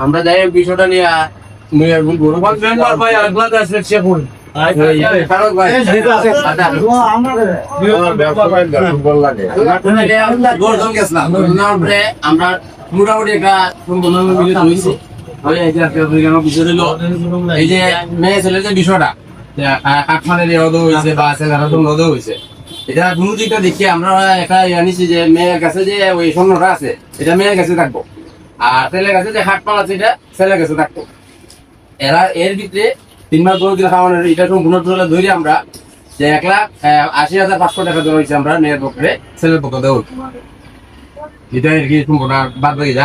আমরা যাই বিষয়টা নিয়ে আমরা মোটামুটি একটা এই যে মেয়ে ছেলে যে বিষয়টা কাঠমানের হয়েছে বা ছেলেরা হয়েছে, এটা দুনো দিকটা দেখি আমরা একটা জানিছি যে মেয়ের কাছে যে ওই স্বর্ণটা আছে এটা মেয়ের কাছে থাকবো, আর ছেলের কাছে যে হাটপাল আছে এটা ছেলের কাছে থাকবো। এরা এর ভিতরে 3 মাস 10 দিন খাওয়ানোর এটা সম্পূর্ণ ধরে আমরা যে 1,80,500 টাকা দেওয়া হয়েছে আমরা মেয়ের পক্ষে, ছেলের পক্ষে দেওয়া এটা আর কি সম্পূর্ণ বাদ বাকি যা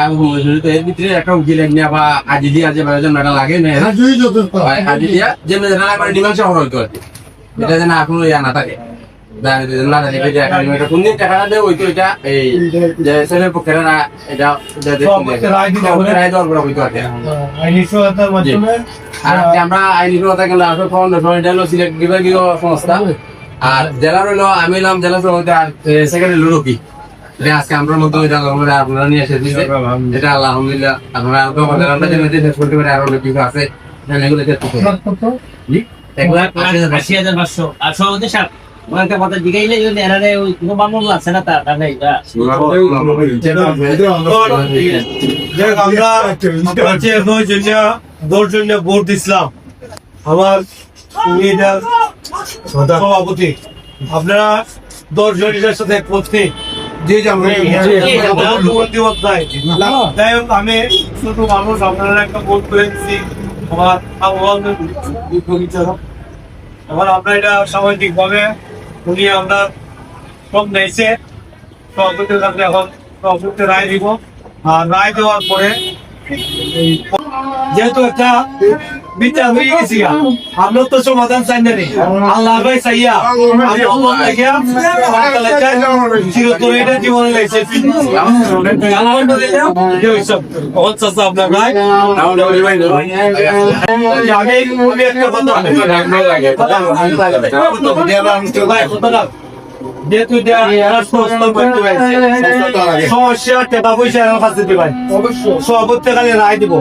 এর ভিতরে একটা উকিল নিয়ে বা আজি দিয়া যে মেয়েটা লাগে আজি দিয়া যে মেয়েটা মানে ডিমান্ড শহর হইতো আর কি, এটা যেন এখনো ইয়া না থাকে ছেলের পক্ষে এটা আমরা আইনি সংস্থা আর জেলা রইল আমি এলাম জেলা সেক্রেটারি রকি। আজকে আমরা মধ্যে আপনারা নিয়ে এসে এটা আলহামদুলিল্লাহ আপনারা করতে পারে আরো অনেক কিছু আছে এগুলো 1,80,500 আর সভাপতি সাহেব একটা কথা জিগাইলে এরারে ওই কোনো মামলা লাগছে না তার কারণে আমরা ভোট দিছিলাম আমার সভাপতি, আপনারা 10 জনের সাথে প্রতি যাই হোক আমি শুধু মানুষ আপনারা একটা ভোট করে দিচ্ছি আমার আমরা এটা সামাজিক ভাবে উনি আমরা সব নিয়েছে সভাপতির কাছে এখন সভাপতি রায় দিব, আর রায় দেওয়ার পরে যেহেতু একটা বিচার হয়ে গেছি আমরা তো সমাধান চাই না, আল্লাহ ভাই চাইয়া এটা জীবনে লাগছে আপনার ভাই যেহেতু সমস্যা টাকা পয়সা কাছে দিবেন সভাপতি খালি রায় দিব,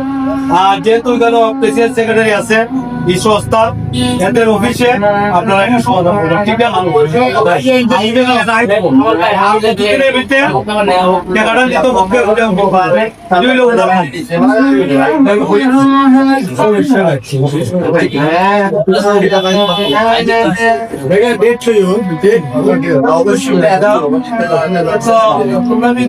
আর যেহেতু প্রেসিডেন্ট সেক্রেটারি আছে এই সংস্থার এদের অফিসে আপনারা এটা সমাধান করবেন, ঠিক আছে? অবশ্যই